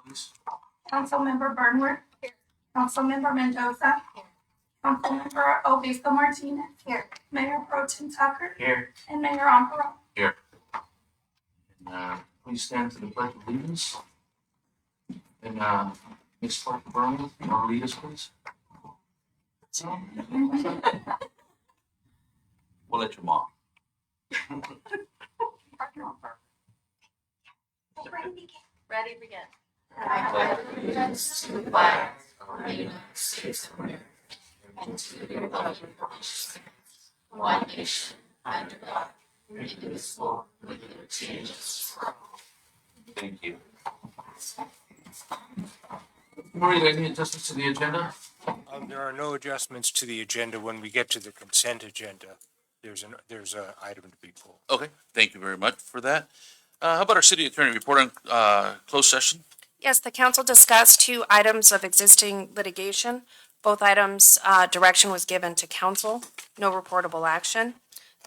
please. Councilmember Burnworth. Here. Councilmember Mendoza. Here. Councilmember Obispo Martinez. Here. Mayor Pro Tem Tucker. Here. And Mayor Amparo. Here. And please stand to the Pledge of Allegiance. And Ms. Clark Burnworth, you want to lead us, please? We'll let your mom. Ready to begin. I pledge allegiance to the flag of the United States of America and to the republic for which it stands, one nation, under God, indivisible, with liberty and justice for all. Thank you. Marie, any adjustments to the agenda? There are no adjustments to the agenda. When we get to the consent agenda, there's an item to be pulled. Okay, thank you very much for that. How about our city attorney report on closed session? Yes, the council discussed 2 items of existing litigation. Both items, direction was given to council, no reportable action.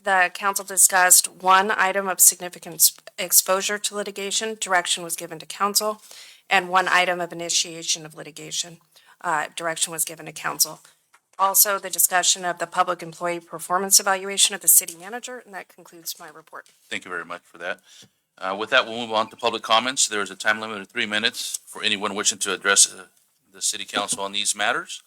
The council discussed 1 item of significant exposure to litigation, direction was given to council, and 1 item of initiation of litigation, direction was given to council. Also, the discussion of the public employee performance evaluation of the city manager, and that concludes my report. Thank you very much for that. With that, we'll move on to public comments. There is a time limit of 3 minutes for anyone wishing to address the city council on these matters.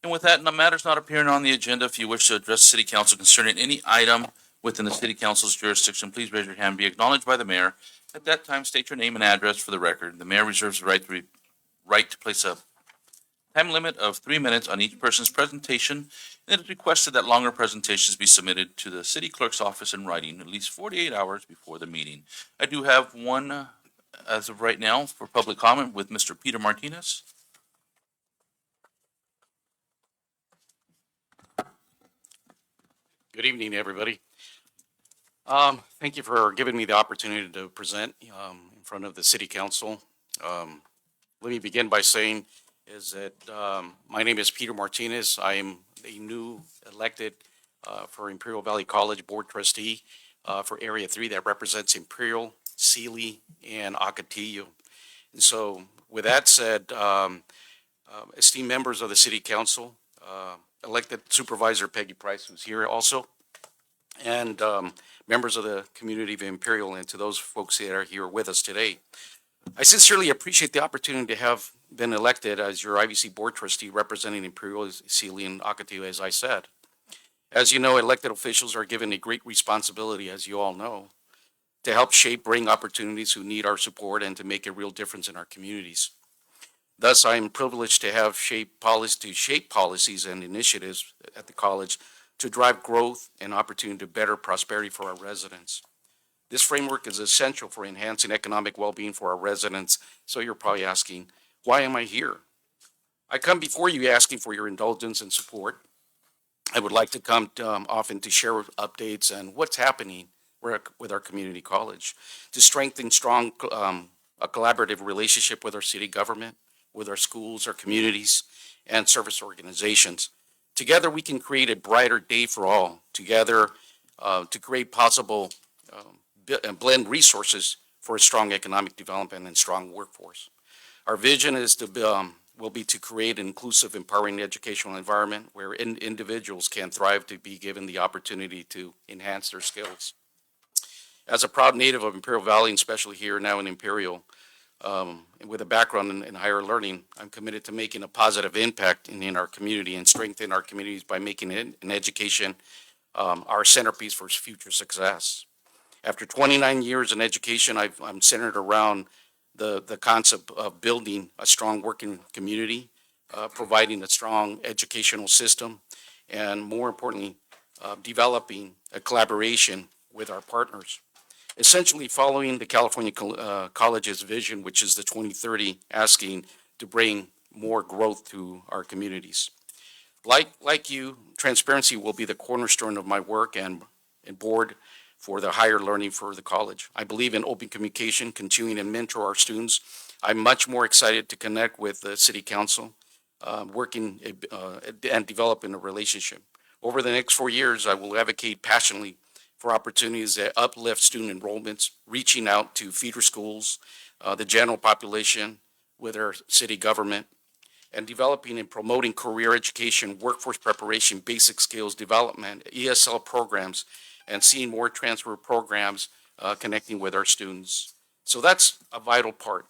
And with that, matters not appearing on the agenda, if you wish to address the city council concerning any item within the city council's jurisdiction, please raise your hand and be acknowledged by the mayor. At that time, state your name and address for the record. The mayor reserves the right to place a time limit of 3 minutes on each person's presentation, and it is requested that longer presentations be submitted to the city clerk's office in writing at least 48 hours before the meeting. I do have one as of right now for public comment with Mr. Peter Martinez. Good evening, everybody. Thank you for giving me the opportunity to present in front of the City Council. Let me begin by saying is that my name is Peter Martinez. I am a new elected for Imperial Valley College Board Trustee for Area 3 that represents Imperial, Sealy, and Ocotillo. And so with that said, esteemed members of the City Council, elected Supervisor Peggy Price, who's here also, and members of the community of Imperial, and to those folks that are here with us today. I sincerely appreciate the opportunity to have been elected as your IVC Board Trustee representing Imperial, Sealy, and Ocotillo, as I said. As you know, elected officials are given a great responsibility, as you all know, to help bring opportunities who need our support and to make a real difference in our communities. Thus, I am privileged to have shape policies and initiatives at the college to drive growth and opportunity to better prosperity for our residents. This framework is essential for enhancing economic well-being for our residents. So you're probably asking, why am I here? I come before you asking for your indulgence and support. I would like to come often to share updates and what's happening with our community college, to strengthen a collaborative relationship with our city government, with our schools, our communities, and service organizations. Together, we can create a brighter day for all. Together, to create possible and blend resources for a strong economic development and strong workforce. Our vision is will be to create an inclusive, empowering educational environment where individuals can thrive to be given the opportunity to enhance their skills. As a proud native of Imperial Valley, and especially here now in Imperial, with a background in higher learning, I'm committed to making a positive impact in our community and strengthen our communities by making an education our centerpiece for future success. After 29 years in education, I'm centered around the concept of building a strong working community, providing a strong educational system, and more importantly, developing a collaboration with our partners. Essentially following the California College's vision, which is the 2030, asking to bring more growth to our communities. Like you, transparency will be the cornerstone of my work and board for the higher learning for the college. I believe in open communication, continuing to mentor our students. I'm much more excited to connect with the City Council, working and developing a relationship. Over the next 4 years, I will advocate passionately for opportunities that uplift student enrollments, reaching out to feeder schools, the general population, with our city government, and developing and promoting career education, workforce preparation, basic skills development, ESL programs, and seeing more transfer programs connecting with our students. So that's a vital part.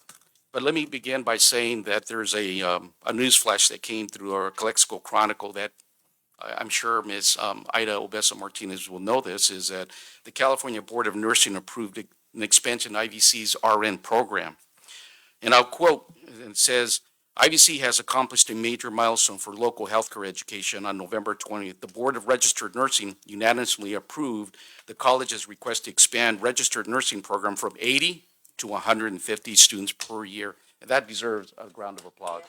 But let me begin by saying that there's a news flash that came through our Calexico Chronicle that I'm sure Ms. Ida Obesa Martinez will know this, is that the California Board of Nursing approved an expansion IVC's RN program. And I'll quote, it says, IVC has accomplished a major milestone for local healthcare education on November 20th. The Board of Registered Nursing unanimously approved the college's request to expand registered nursing program from 80 to 150 students per year. And that deserves a round of applause.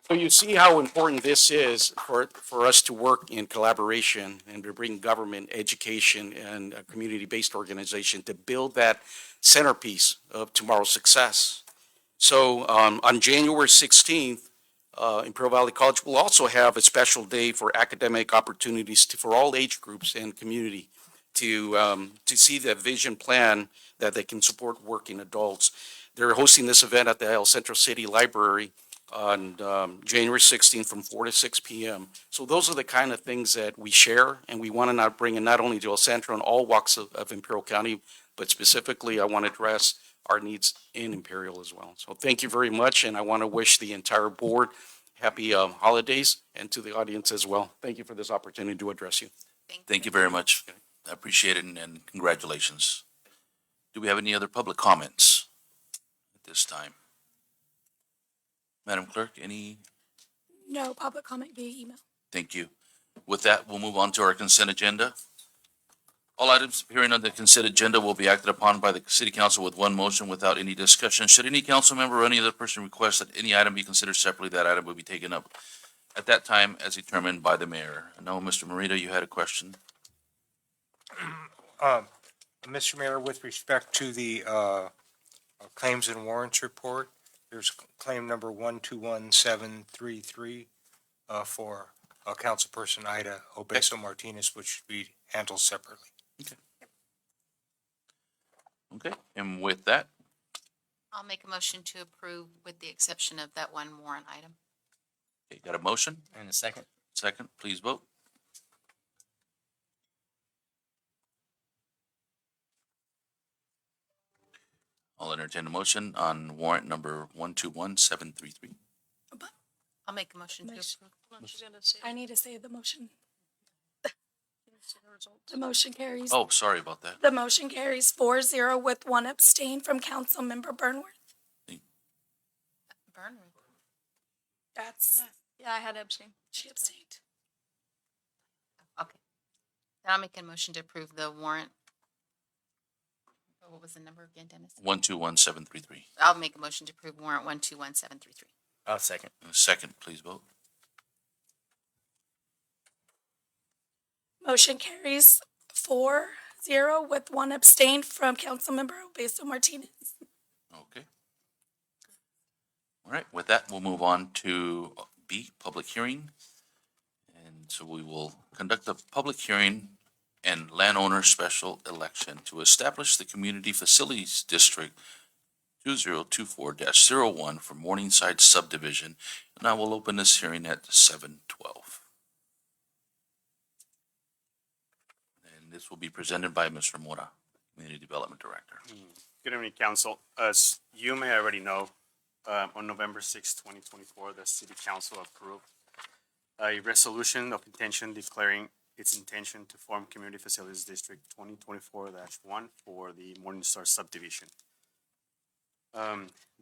So you see how important this is for us to work in collaboration and to bring government, education, and a community-based organization to build that centerpiece of tomorrow's success. So on January 16th, Imperial Valley College will also have a special day for academic opportunities for all age groups and community to see the vision plan that they can support working adults. They're hosting this event at the El Centro City Library on January 16th from 4 to 6 p.m. So those are the kind of things that we share, and we want to not bring in not only to El Centro and all walks of Imperial County, but specifically I want to address our needs in Imperial as well. So thank you very much, and I want to wish the entire board happy holidays, and to the audience as well. Thank you for this opportunity to address you. Thank you very much. I appreciate it, and congratulations. Do we have any other public comments at this time? Madam Clerk, any? No public comment via email. Thank you. With that, we'll move on to our consent agenda. All items appearing on the consent agenda will be acted upon by the City Council with one motion without any discussion. Should any council member or any other person request that any item be considered separately, that item will be taken up at that time as determined by the mayor. I know, Mr. Morita, you had a question. Mr. Mayor, with respect to the claims and warrants report, there's claim number 121733 for Councilperson Ida Obesa Martinez, which should be handled separately. Okay, and with that, I'll make a motion to approve with the exception of that one warrant item. okay, got a motion? And a second. Second, please vote. I'll entertain a motion on warrant number 121733. I'll make a motion to approve. I need to say the motion. The motion carries. Oh, sorry about that. The motion carries 4-0 with one abstain from Councilmember Burnworth. Burnwood. That's, Yeah, I had to abstain. she abstained. Okay. Then I'll make a motion to approve the warrant. What was the number again, Dennis? 121733. I'll make a motion to approve warrant 121733. I'll second. Second, please vote. Motion carries 4-0 with one abstain from Councilmember Obesa Martinez. Okay. All right, with that, we'll move on to B, public hearing. And so we will conduct a public hearing and landowner special election to establish the Community Facilities District 2024-01 for Morningside subdivision. And I will open this hearing at 7:12. And this will be presented by Mr. Mora, Community Development Director. Good evening, Council. As you may already know, on November 6, 2024, the City Council approved a resolution of intention declaring its intention to form Community Facilities District 2024-1 for the Morningstar subdivision.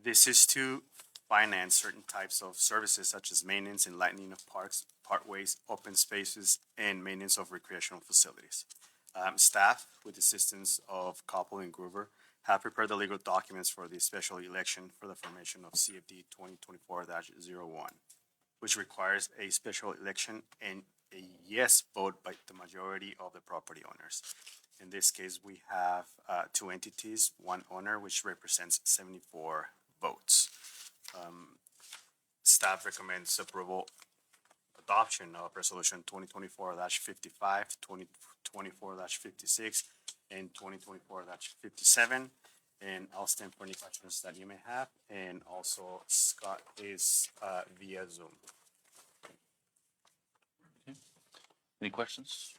This is to finance certain types of services such as maintenance and lightening of parks, parkways, open spaces, and maintenance of recreational facilities. Staff, with the assistance of Koppel and Groover, have prepared the legal documents for the special election for the formation of CFD 2024-01, which requires a special election and a yes vote by the majority of the property owners. In this case, we have two entities, one owner, which represents 74 votes. Staff recommends adoption of Resolution 2024-55, 2024-56, and 2024-57. and I'll stand for any questions that you may have. And also Scott is via Zoom. Any questions?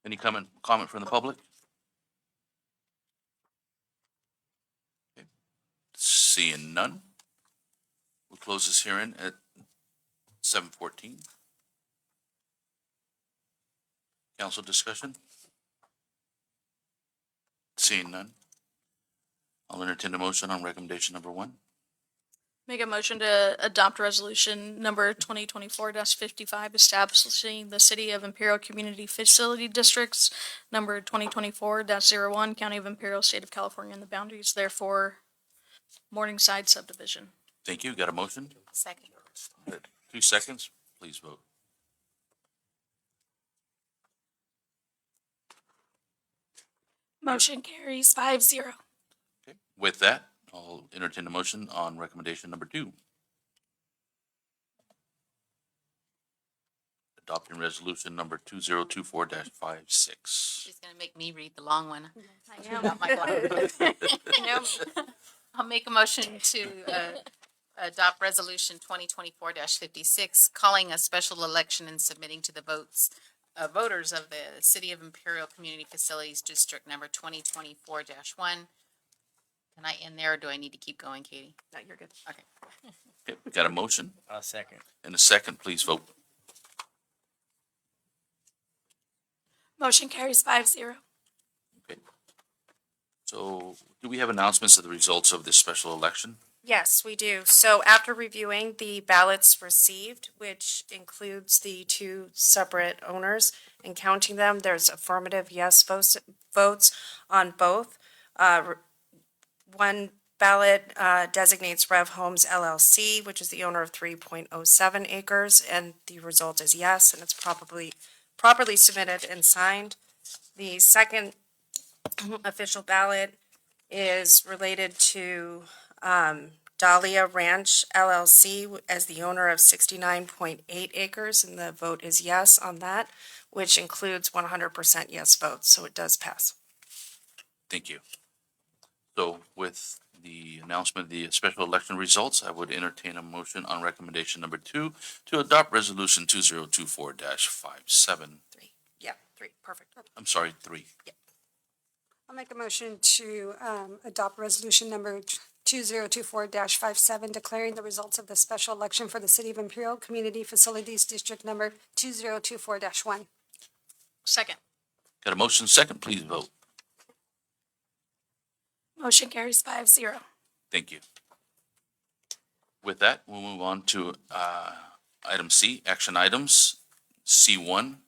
Any comment from the public? Okay. Seeing none, we'll close this hearing at 7:14. Council discussion? Seeing none, I'll entertain a motion on recommendation number 1. Make a motion to adopt resolution number 2024-55, establishing the City of Imperial Community Facility Districts, number 2024-01, County of Imperial, State of California, and the boundaries, therefore, Morningside subdivision. Thank you. Got a motion? Second. 2 seconds. Please vote. Motion carries 5-0. Okay. With that, I'll entertain a motion on recommendation number 2. Adopting resolution number 2024-56. She's gonna make me read the long one. I am. Not my glasses. You know me. I'll make a motion to adopt resolution 2024-56, calling a special election and submitting to the voters of the City of Imperial Community Facilities District number 2024-1. Can I end there, or do I need to keep going, Katie? No, you're good. Okay. Okay, we got a motion Second. and a second. Please vote. Motion carries 5-0. Okay. So do we have announcements of the results of this special election? Yes, we do. So after reviewing the ballots received, which includes the 2 separate owners, and counting them, there's affirmative yes votes on both. One ballot designates Rev Homes LLC, which is the owner of 3.07 acres, and the result is yes, and it's properly submitted and signed. The second official ballot is related to Dahlia Ranch LLC as the owner of 69.8 acres, and the vote is yes on that, which includes 100% yes votes, so it does pass. Thank you. So with the announcement of the special election results, I would entertain a motion on recommendation number 2 to adopt resolution 2024-57. 3. Yeah, 3. Perfect. I'm sorry, 3. I'll make a motion to adopt resolution number 2024-57, declaring the results of the special election for the City of Imperial Community Facilities District number 2024-1. Second. Got a motion second. Please vote. Motion carries 5-0. Thank you. With that, we'll move on to item C, action items. C1,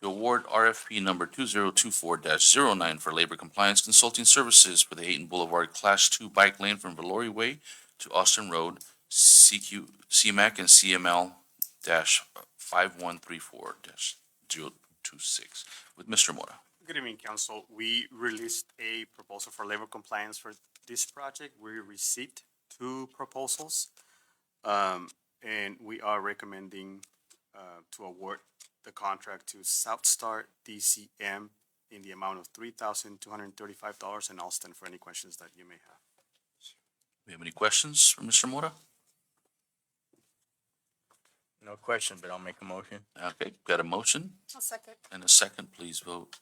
to award RFP number 2024-09 for labor compliance consulting services for the Hayton Boulevard Class 2 bike lane from Valori Way to Austin Road, CMAC and CML-5134-026. With Mr. Mora. Good evening, Council. We released a proposal for labor compliance for this project. We received 2 proposals, and we are recommending to award the contract to Southstar DCM in the amount of $3,235, and I'll stand for any questions that you may have. We have any questions for Mr. Mora? No question, but I'll make a motion. Okay, got a motion I'll second. and a second. Please vote.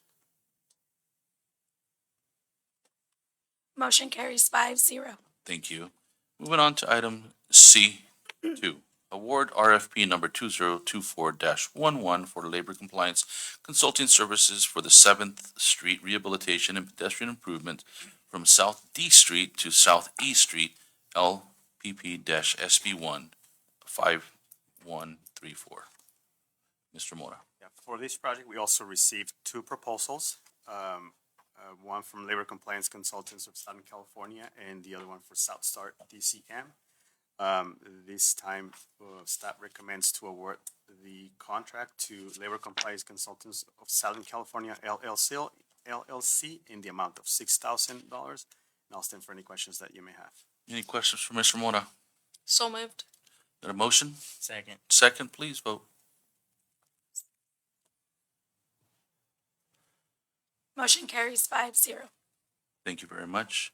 Motion carries 5-0. Thank you. Moving on to item C2, award RFP number 2024-11 for labor compliance consulting services for the 7th Street rehabilitation and pedestrian improvement from South D Street to South E Street, LPP-SB1 5134. Mr. Mora. Yeah, for this project, we also received 2 proposals. One from Labor Compliance Consultants of Southern California and the other one for Southstar DCM. This time, staff recommends to award the contract to Labor Compliance Consultants of Southern California LLC in the amount of $6,000. And I'll stand for any questions that you may have. Any questions for Mr. Mora? So moved. Got a motion? Second. Second, please vote. Motion carries 5-0. Thank you very much.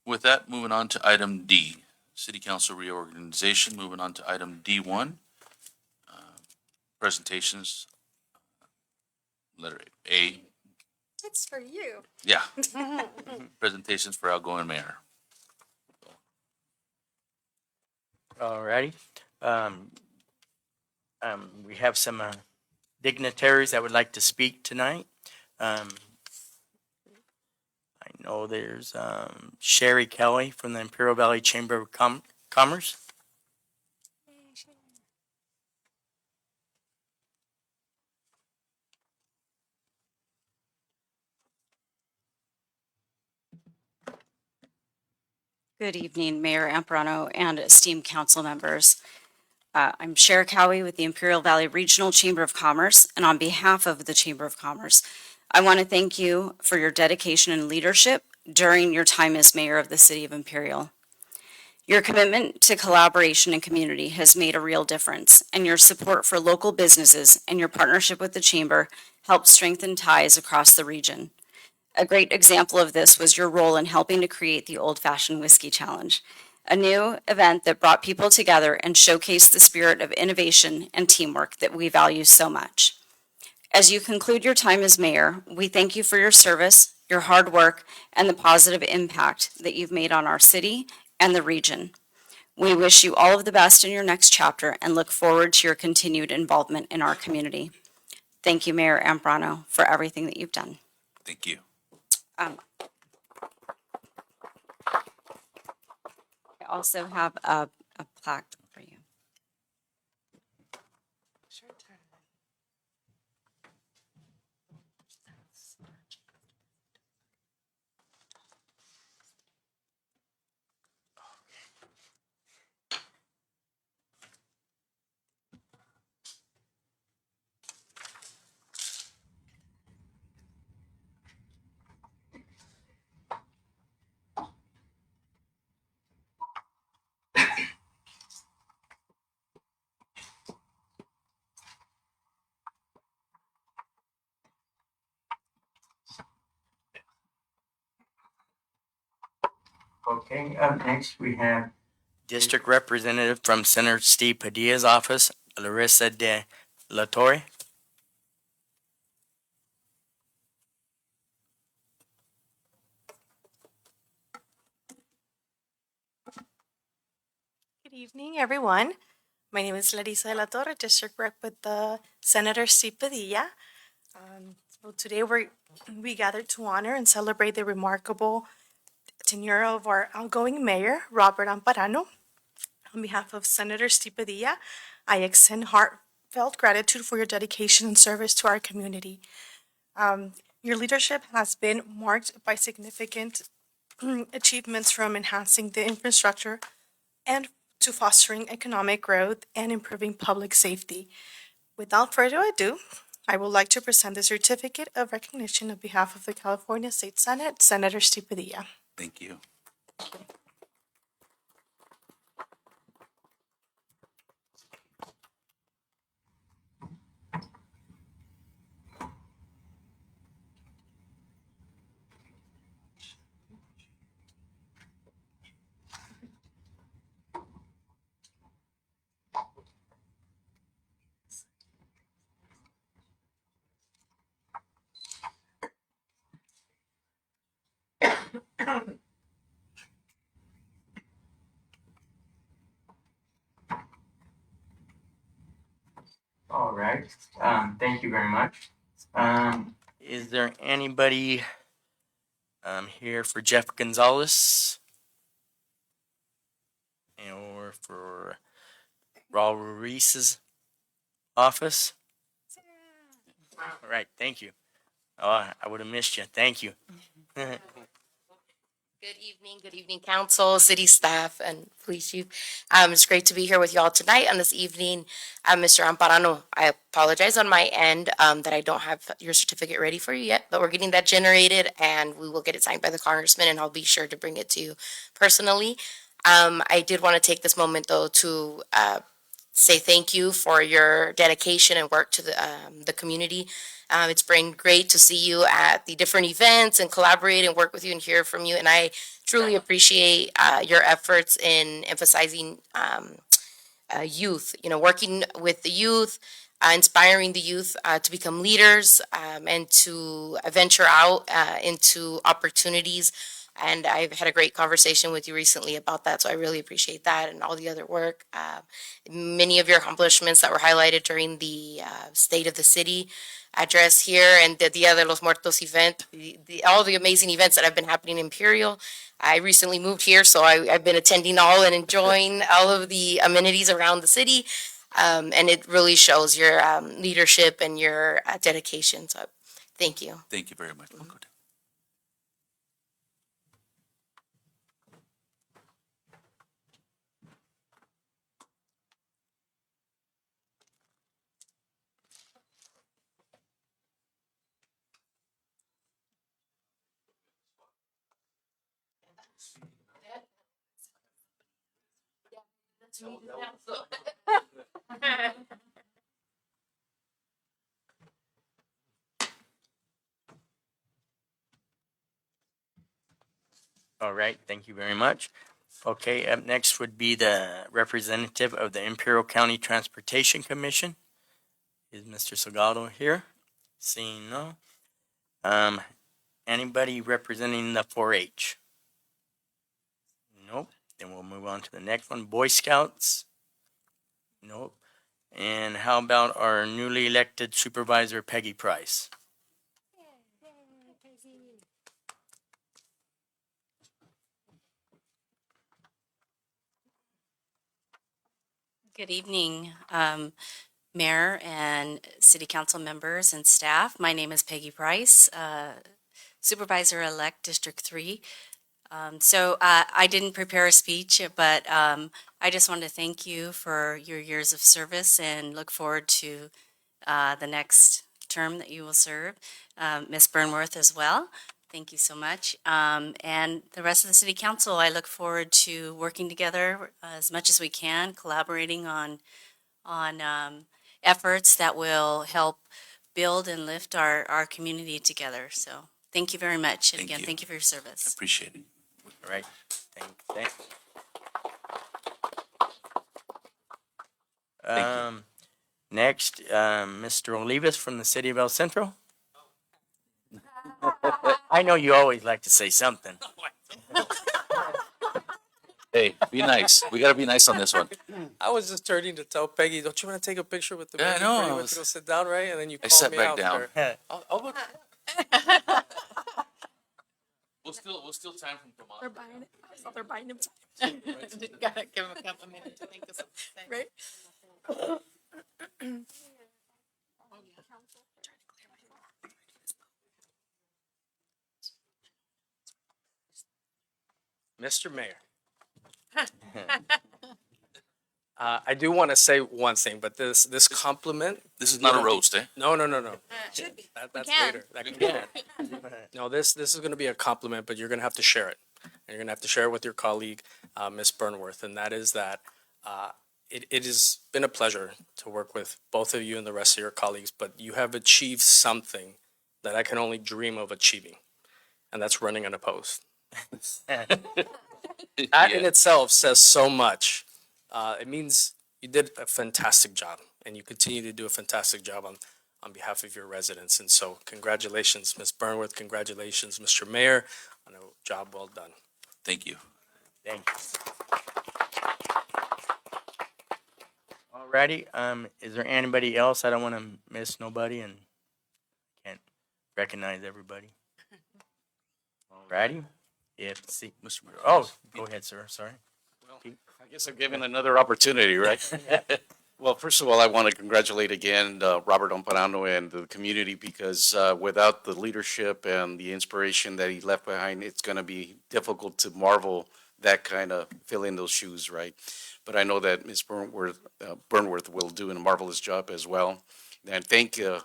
With that, moving on to item D, City Council reorganization. Moving on to item D1, presentations. Letter A, It's for you. yeah, presentations for outgoing mayor. Alrighty. We have some dignitaries that would like to speak tonight. I know there's Sherry Kelly from the Imperial Valley Chamber of Commerce. Good evening, Mayor Amparano and esteemed council members. I'm Sherry Cowie with the Imperial Valley Regional Chamber of Commerce, and on behalf of the Chamber of Commerce, I want to thank you for your dedication and leadership during your time as mayor of the city of Imperial. Your commitment to collaboration and community has made a real difference, and your support for local businesses and your partnership with the chamber helped strengthen ties across the region. A great example of this was your role in helping to create the Old Fashioned Whiskey Challenge, a new event that brought people together and showcased the spirit of innovation and teamwork that we value so much. As you conclude your time as mayor, we thank you for your service, your hard work, and the positive impact that you've made on our city and the region. We wish you all of the best in your next chapter and look forward to your continued involvement in our community. Thank you, Mayor Amparano, for everything that you've done. Thank you. I also have a plaque for you. Okay, up next we have District Representative from Senator Steve Padilla's office, Larissa de la Torre. Good evening, everyone. My name is Larissa de la Torre, District Rep with the Senator Steve Padilla. So today we gathered to honor and celebrate the remarkable tenure of our outgoing mayor, Robert Amparano. On behalf of Senator Steve Padilla, I extend heartfelt gratitude for your dedication and service to our community. Your leadership has been marked by significant achievements, from enhancing the infrastructure and to fostering economic growth and improving public safety. Without further ado, I would like to present the certificate of recognition on behalf of the California State Senate, Senator Steve Padilla. Thank you. All right, thank you very much. Is there anybody here for Jeff Gonzalez? Or for Raul Reese's office? All right, thank you. Oh, I would have missed you. Thank you. Good evening, council, city staff, and police chief. It's great to be here with y'all tonight on this evening. Mr. Amparano, I apologize on my end that I don't have your certificate ready for you yet, but we're getting that generated and we will get it signed by the congressman, and I'll be sure to bring it to you personally. I did want to take this moment though to say thank you for your dedication and work to the community. It's been great to see you at the different events and collaborate and work with you and hear from you. And I truly appreciate your efforts in emphasizing youth, working with the youth, inspiring the youth to become leaders and to venture out into opportunities. And I've had a great conversation with you recently about that, so I really appreciate that and all the other work. Many of your accomplishments that were highlighted during the State of the City address here and the Dia de los Muertos event, all the amazing events that have been happening in Imperial. I recently moved here, so I've been attending all and enjoying all of the amenities around the city. And it really shows your leadership and your dedication. So thank you. Thank you very much. We'll go down. All right, thank you very much. Okay, up next would be the representative of the Imperial County Transportation Commission. Is Mr. Salgado here? Seeing no. Anybody representing the 4-H? Nope. Then we'll move on to the next one. Boy Scouts? Nope. And how about our newly elected supervisor, Peggy Price? Good evening, Mayor and City Council members and staff. My name is Peggy Price, Supervisor-elect District 3. I didn't prepare a speech, but I just want to thank you for your years of service and look forward to the next term that you will serve. Ms. Burnworth as well. Thank you so much. And the rest of the City Council, I look forward to working together as much as we can, collaborating on efforts that will help build and lift our community together. So thank you very much. And Thank again, you. thank you for your service. Appreciate it. All right. Thank you. Next, Mr. Olivas from the City of El Centro. I know you always like to say something. Hey, be nice. We gotta be nice on this one. I was just turning to tell Peggy, don't you want to take a picture with the Yeah, I baby know, before I you went was- to go sit down, right? And then you I called sat me back out down. there. I'll look. We'll steal time from tomorrow. They're buying it. I saw they're buying him time. Gotta give him a couple minutes to think of something. Right? Mr. Mayor. I do want to say one thing, but this compliment. This is not a roast, eh? No. Should be. That's can. later. That can. No, this is going to be a compliment, but you're going to have to share it. And you're going to have to share it with your colleague, Ms. Burnworth, and that is that it has been a pleasure to work with both of you and the rest of your colleagues, but you have achieved something that I can only dream of achieving, and that's running unopposed. That in itself says so much. It means you did a fantastic job, and you continue to do a fantastic job on behalf of your residents. And so congratulations, Ms. Burnworth, congratulations, Mr. Mayor, on a job well done. Thank you. Thank you. Alrighty, is there anybody else? I don't want to miss nobody and can't recognize everybody. Alrighty, see, Mr. Mayor. oh, go ahead, sir, sorry. Well, I guess I'm given another opportunity, right? Well, first of all, I want to congratulate again Robert Omparano and the community because without the leadership and the inspiration that he left behind, it's going to be difficult to marvel that kind of fill in those shoes, right? But I know that Ms. Burnworth will do a marvelous job as well. And thank the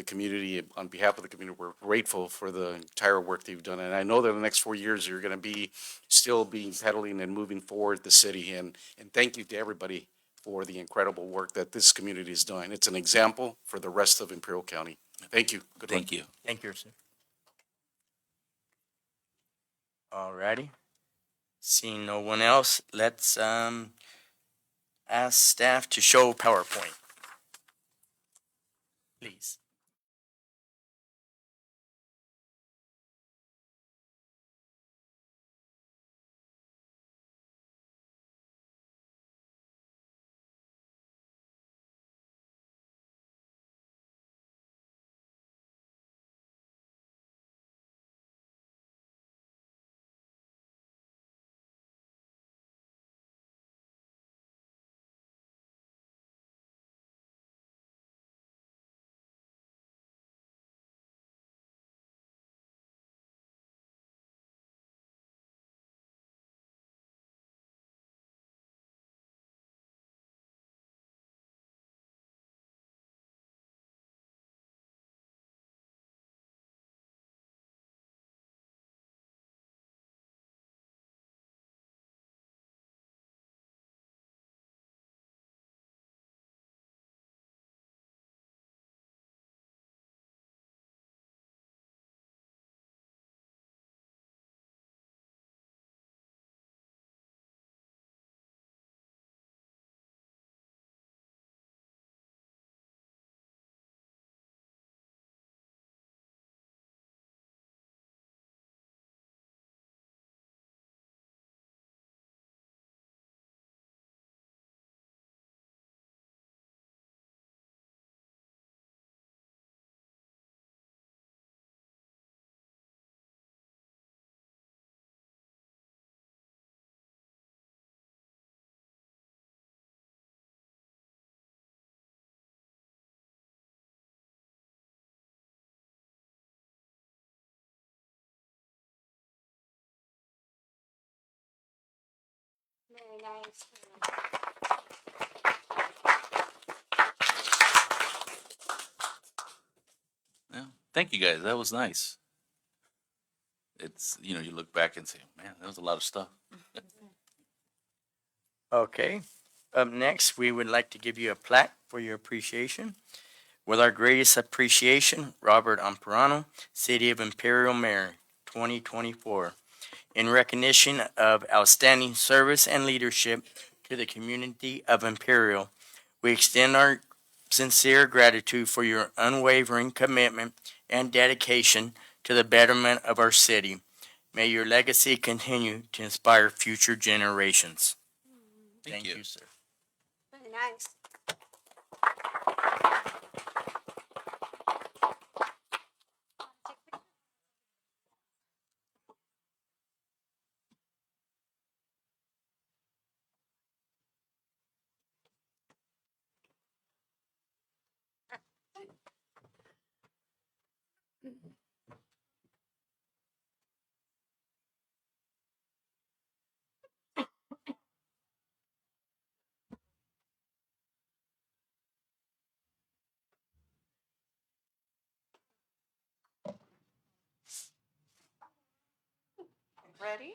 community, on behalf of the community, we're grateful for the entire work that you've done. And I know that in the next 4 years, you're going to be still being pedaling and moving forward the city. And thank you to everybody for the incredible work that this community is doing. It's an example for the rest of Imperial County. Thank you. Good luck. Thank you. Thank you, sir. Alrighty. Seeing no one else, let's ask staff to show PowerPoint. Please. Very nice. Yeah. Thank you, guys. That was nice. It's, you know, you look back and say, man, that was a lot of stuff. Okay. Up next, we would like to give you a plaque for your appreciation. With our greatest appreciation, Robert Amparano, City of Imperial Mayor, 2024. In recognition of outstanding service and leadership to the community of Imperial, we extend our sincere gratitude for your unwavering commitment and dedication to the betterment of our city. May your legacy continue to inspire future generations. Thank you. Sir. Very nice. Ready?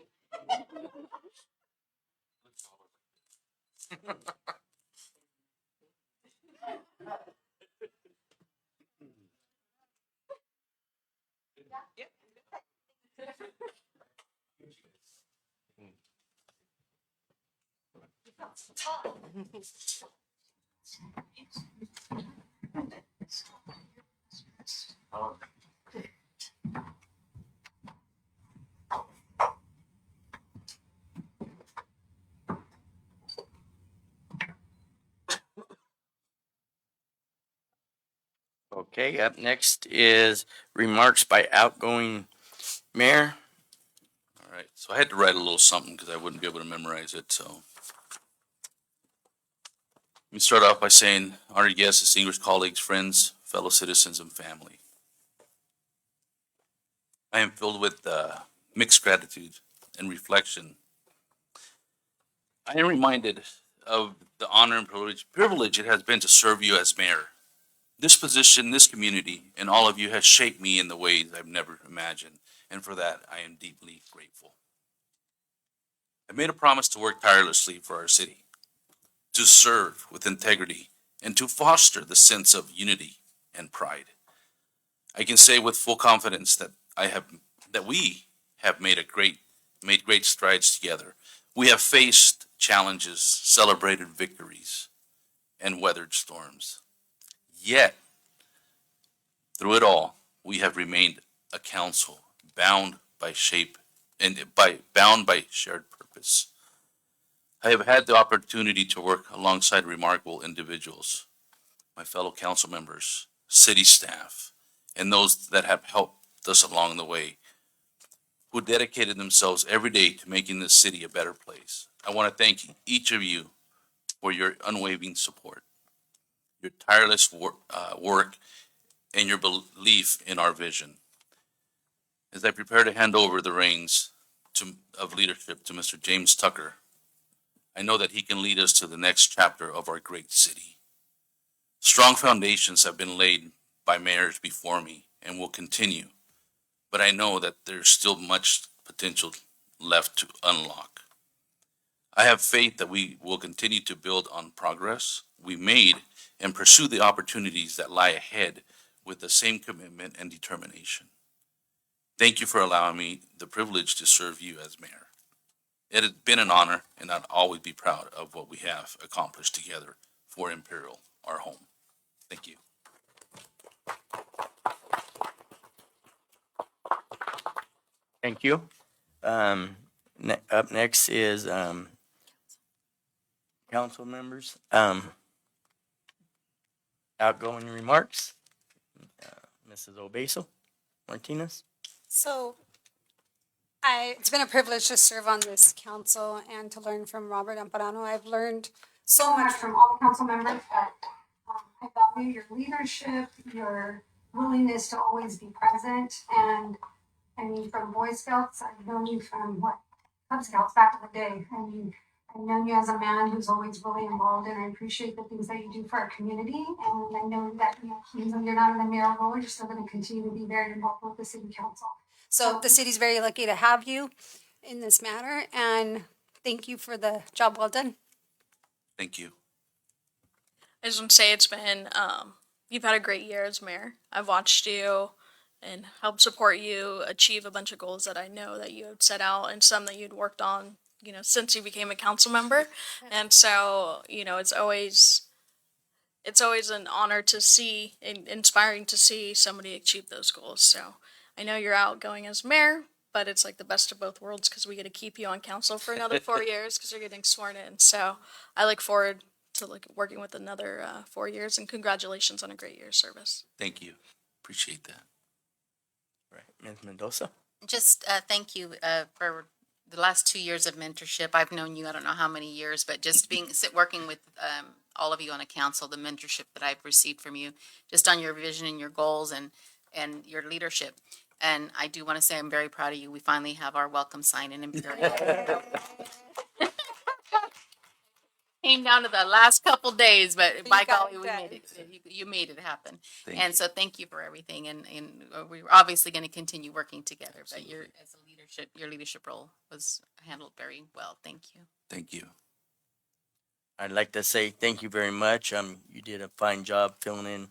Okay, up next is remarks by outgoing mayor. All right. So I had to write a little something because I wouldn't be able to memorize it. So let me start off by saying, honored guests, distinguished colleagues, friends, fellow citizens, and family. I am filled with mixed gratitude and reflection. I am reminded of the honor and privilege it has been to serve you as mayor. This position, this community, and all of you has shaped me in the ways I've never imagined, and for that I am deeply grateful. I made a promise to work tirelessly for our city, to serve with integrity, and to foster the sense of unity and pride. I can say with full confidence that we have made great strides together. We have faced challenges, celebrated victories, and weathered storms. Yet, through it all, we have remained a council bound by shared purpose. I have had the opportunity to work alongside remarkable individuals, my fellow council members, city staff, and those that have helped us along the way, who dedicated themselves every day to making this city a better place. I want to thank each of you for your unwavering support, your tireless work, and your belief in our vision. As I prepare to hand over the reins of leadership to Mr. James Tucker, I know that he can lead us to the next chapter of our great city. Strong foundations have been laid by mayors before me and will continue, but I know that there's still much potential left to unlock. I have faith that we will continue to build on progress we made and pursue the opportunities that lie ahead with the same commitment and determination. Thank you for allowing me the privilege to serve you as mayor. It has been an honor, and I'll always be proud of what we have accomplished together for Imperial, our home. Thank you. Thank you. Up next is council members. Outgoing remarks. Mrs. Obeso Martinez. So it's been a privilege to serve on this council and to learn from Robert Amparano. I've learned so much from all the council members that I value your leadership, your willingness to always be present. And I mean, from Boy Scouts, I've known you from Cub Scouts back in the day. I mean, I've known you as a man who's always really involved, and I appreciate the things that you do for our community. And I know that even though you're not in the mayoral role, you're still going to continue to be very involved with the city council. So the city's very lucky to have you in this matter, and thank you for the job well done. Thank you. I just want to say it's been, you've had a great year as mayor. I've watched you and helped support you achieve a bunch of goals that I know that you had set out and some that you'd worked on, since you became a council member. And so, it's always an honor to see and inspiring to see somebody achieve those goals. So I know you're outgoing as mayor, but it's like the best of both worlds because we get to keep you on council for another 4 years because you're getting sworn in. So I look forward to working with another 4 years, and congratulations on a great year of service. Thank you. Appreciate that. Right. Ms. Mendoza. Just thank you for the last 2 years of mentorship. I've known you, I don't know how many years, but just working with all of you on a council, the mentorship that I've received from you, just on your vision and your goals and your leadership. And I do want to say I'm very proud of you. We finally have our welcome sign in Imperial. Came down to the last couple days, but by golly, we made it. You made it happen. So thank you for everything. And we're obviously going to continue working together. But your leadership role was handled very well. Thank you. Thank you. I'd like to say thank you very much. You did a fine job filling in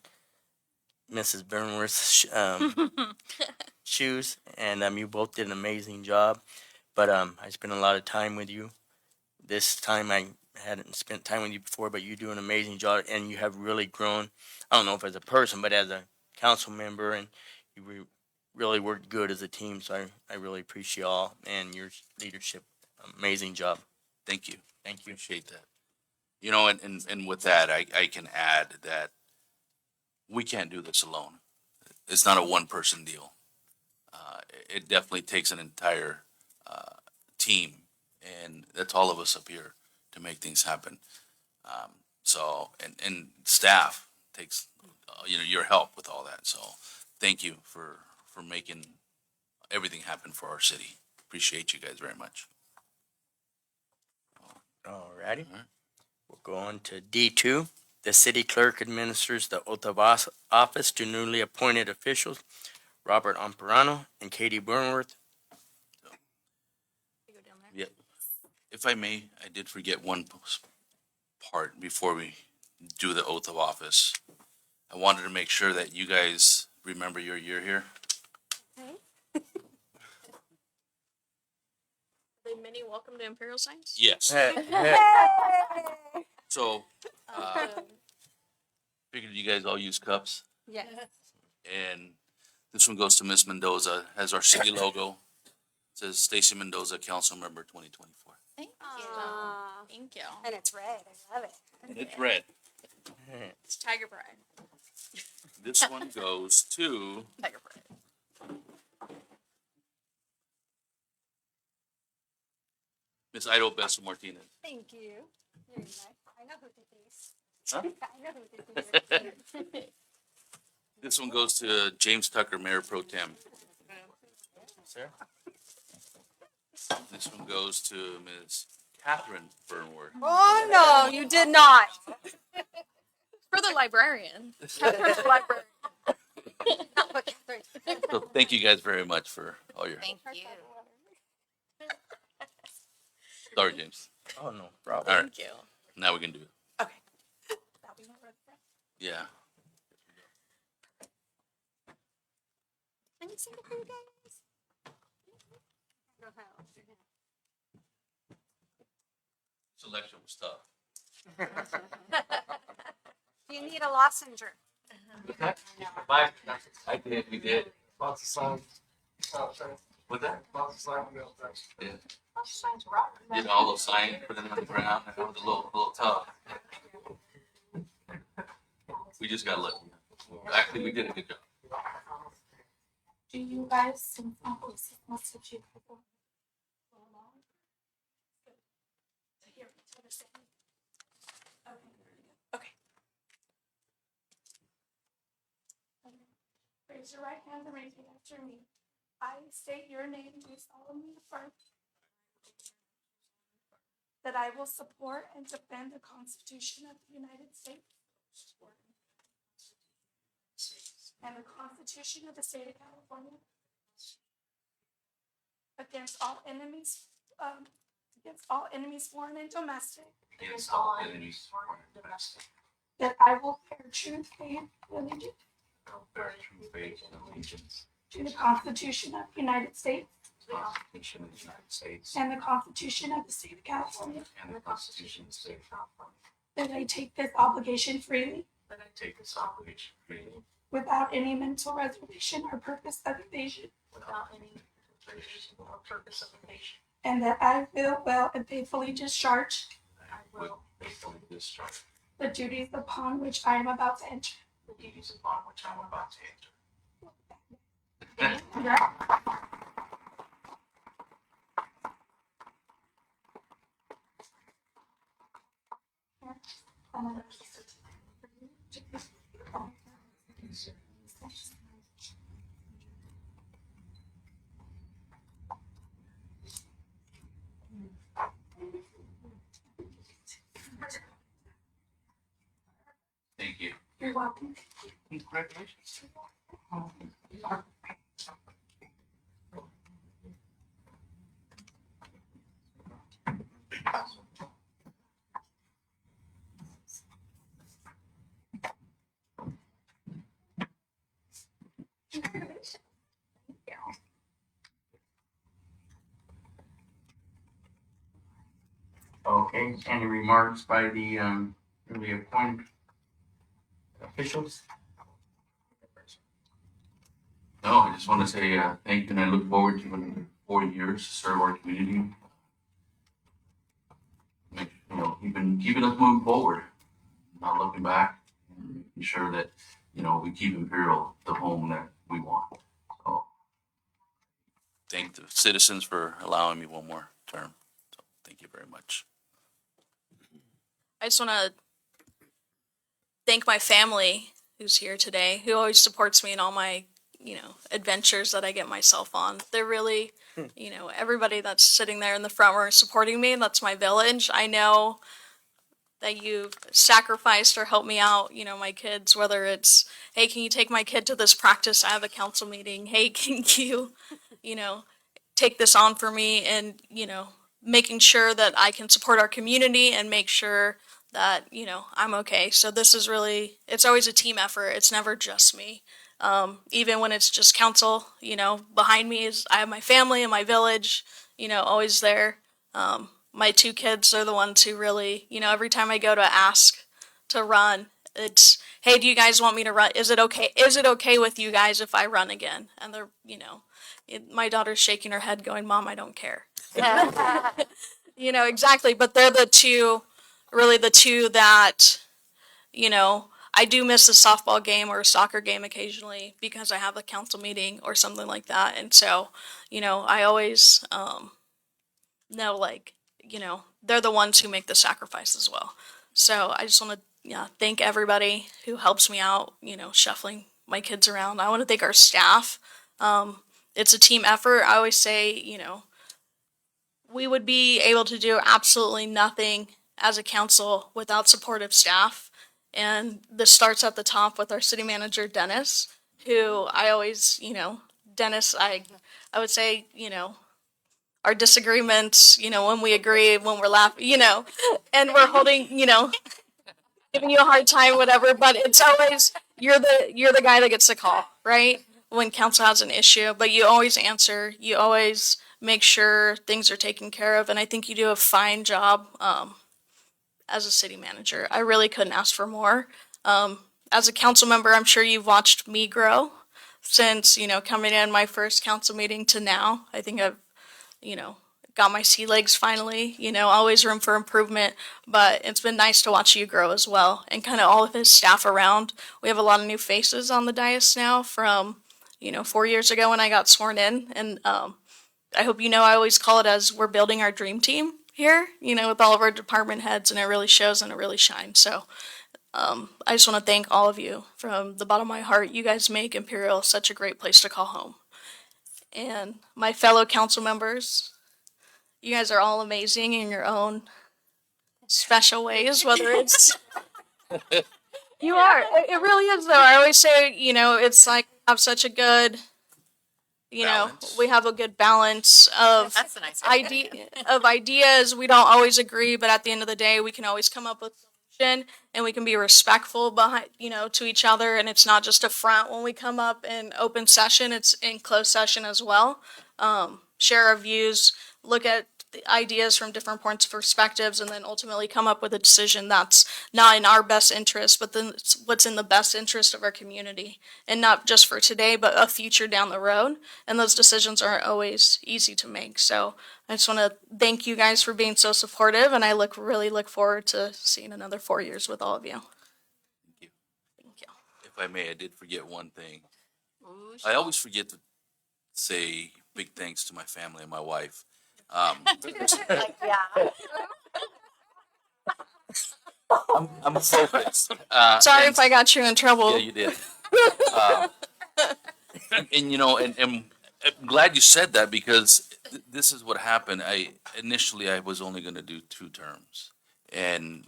Mrs. Burnworth's shoes, and you both did an amazing job. But I spent a lot of time with you. This time I hadn't spent time with you before, but you do an amazing job, and you have really grown. I don't know if as a person, but as a council member, and you really worked good as a team. So I really appreciate y'all and your leadership. Amazing job. Thank you. Thank you. Appreciate that. And with that, I can add that we can't do this alone. It's not a one-person deal. It definitely takes an entire team, and that's all of us up here to make things happen. And staff takes, your help with all that. So thank you for making everything happen for our city. Appreciate you guys very much. All righty. We'll go on to D2. The city clerk administers the oath of office to newly appointed officials, Robert Amparano and Katie Burnworth. Yeah. If I may, I did forget one part before we do the oath of office. I wanted to make sure that you guys remember your year here. The mini welcome to Imperial signs? Yes. So, figured you guys all use cups. Yes. And this one goes to Miss Mendoza, has our city logo. It says Stacy Mendoza, Council Member 2024. Thank you. Thank you. And it's red. I love it. And it's red. It's Tiger Pride. This one goes to Tiger Pride. Miss Ido Bessa Martinez. Thank you. Very nice. I know who did these. Huh? I know who did these. This one goes to James Tucker, Mayor Pro Tem. Sarah? This one goes to Ms. Catherine Burnworth. Oh, no, you did not. For the librarian. So thank you guys very much for all your, Thank you. sorry, James. Oh, no problem. All right, Thank you. now we can do it. Okay. Yeah. Can you sing it for you guys? Selection was tough. Do you need a lozenger? I did, we did. Lots of songs. With that? Lots of songs. Yeah. Did all those signs, put them on the ground, and it was a little tough. We just got lucky. Actually, we did a good job. Do you guys sing some message you people? Okay. Raise your right hand and repeat after me. I state your name, do solemnly affirm that I will support and defend the Constitution of the United States and the Constitution of the State of California against all enemies, foreign and domestic. Against all enemies, foreign and domestic. That I will bear true faith and allegiance Bear true faith and allegiance to the Constitution of the United States to the Constitution of the United States and the Constitution of the State of California. and the Constitution of the State of California. That I take this obligation freely That I take this obligation freely without any mental reservation or purpose of evasion. without any reservation or purpose of evasion. And that I will well and faithfully discharge That I will faithfully discharge the duties upon which I am about to enter. the duties upon which I am about to enter. Thank you. You're welcome. Congratulations. Okay, any remarks by the, newly appointed officials? No, I just want to say thank you, and I look forward to another 4 years to serve our community. Keeping us moving forward, not looking back, and making sure that, we keep Imperial the home that we want. So, thank the citizens for allowing me one more term. So, thank you very much. I just want to thank my family who's here today, who always supports me in all my, adventures that I get myself on. They're really, everybody that's sitting there in the front row supporting me, that's my village. I know that you've sacrificed or helped me out, my kids, whether it's, hey, can you take my kid to this practice? I have a council meeting. Hey, can you, take this on for me? And, making sure that I can support our community and make sure that, I'm okay. So this is really, it's always a team effort. It's never just me. Even when it's just council, behind me I have my family and my village, always there. My two kids are the ones who really, every time I go to ask to run, it's, hey, do you guys want me to run? Is it okay? Is it okay with you guys if I run again? And they're, my daughter's shaking her head going, Mom, I don't care. Exactly. But they're really the two that, I do miss a softball game or a soccer game occasionally because I have a council meeting or something like that. And so, I always know, like, they're the ones who make the sacrifice as well. So I just want to thank everybody who helps me out, shuffling my kids around. I want to thank our staff. It's a team effort. I always say, we would be able to do absolutely nothing as a council without supportive staff. And this starts at the top with our city manager, Dennis, who I always, Dennis, I would say, our disagreements, when we agree, when we're laughing, and we're holding, giving you a hard time, whatever, but it's always, you're the guy that gets the call, right? When council has an issue, but you always answer, you always make sure things are taken care of, and I think you do a fine job, as a city manager. I really couldn't ask for more. As a council member, I'm sure you've watched me grow since, coming in my first council meeting to now. I think I've, got my sea legs finally, always room for improvement, but it's been nice to watch you grow as well. And kind of all of his staff around. We have a lot of new faces on the dais now from, 4 years ago when I got sworn in. And I hope I always call it as we're building our dream team here, with all of our department heads, and it really shows and it really shines. So I just want to thank all of you from the bottom of my heart. You guys make Imperial such a great place to call home. And my fellow council members, you guys are all amazing in your own special ways, whether it's... You are. It really is, though. I always say, it's like we have such a good... Balance. We have a good balance of That's a nice way. ideas. We don't always agree, but at the end of the day, we can always come up with a solution, and we can be respectful behind, to each other. And it's not just a front when we come up in open session; it's in closed session as well. Share our views, look at the ideas from different points of perspectives, and then ultimately come up with a decision that's not in our best interest, but then it's what's in the best interest of our community, and not just for today, but a future down the road. And those decisions aren't always easy to make. So I just want to thank you guys for being so supportive, and I really look forward to seeing another 4 years with all of you. Thank you. Thank you. If I may, I did forget one thing. I always forget to say big thanks to my family and my wife. Yeah. I'm focused. Sorry and- if I got you in trouble. Yeah, you did. And I'm glad you said that because this is what happened. Initially I was only going to do 2 terms, and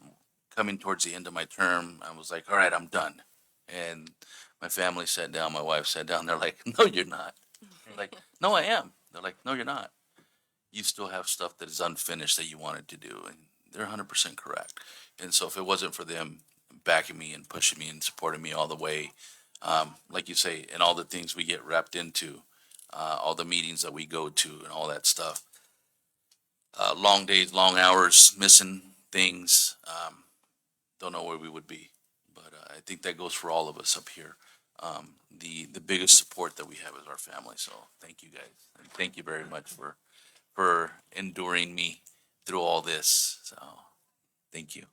coming towards the end of my term, I was like, all right, I'm done. And my family sat down, my wife sat down. They're like, no, you're not. I'm like, no, I am. They're like, no, you're not. You still have stuff that is unfinished that you wanted to do, and they're 100% correct. And so if it wasn't for them backing me and pushing me and supporting me all the way, like you say, and all the things we get wrapped into, all the meetings that we go to and all that stuff, long days, long hours, missing things, don't know where we would be. But I think that goes for all of us up here. The biggest support that we have is our family. So thank you guys. And thank you very much for enduring me through all this. So thank you.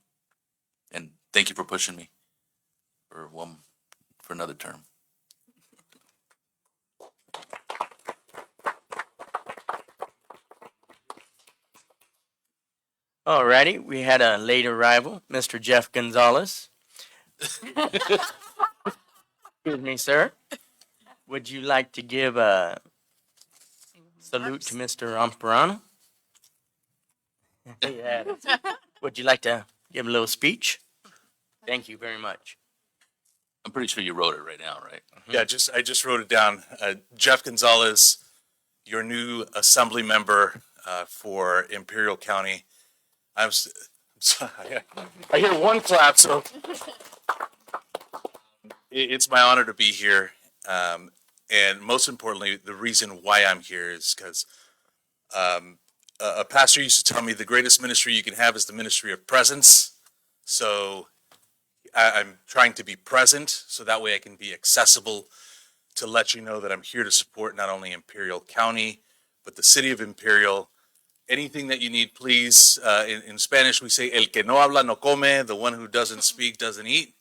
And thank you for pushing me for another term. Alrighty, we had a late arrival, Mr. Jeff Gonzalez. Excuse me, sir. Would you like to give a salute to Mr. Amparano? Yeah. Would you like to give a little speech? Thank you very much. I'm pretty sure you wrote it right now, right? Yeah, I just wrote it down. Jeff Gonzalez, your new assembly member for Imperial County. I'm So I hear one clap, so it's my honor to be here. And most importantly, the reason why I'm here is because a pastor used to tell me the greatest ministry you can have is the ministry of presence. So I'm trying to be present so that way I can be accessible to let you know that I'm here to support not only Imperial County, but the city of Imperial. Anything that you need, please. In Spanish, we say, el que no habla no come, the one who doesn't speak doesn't eat.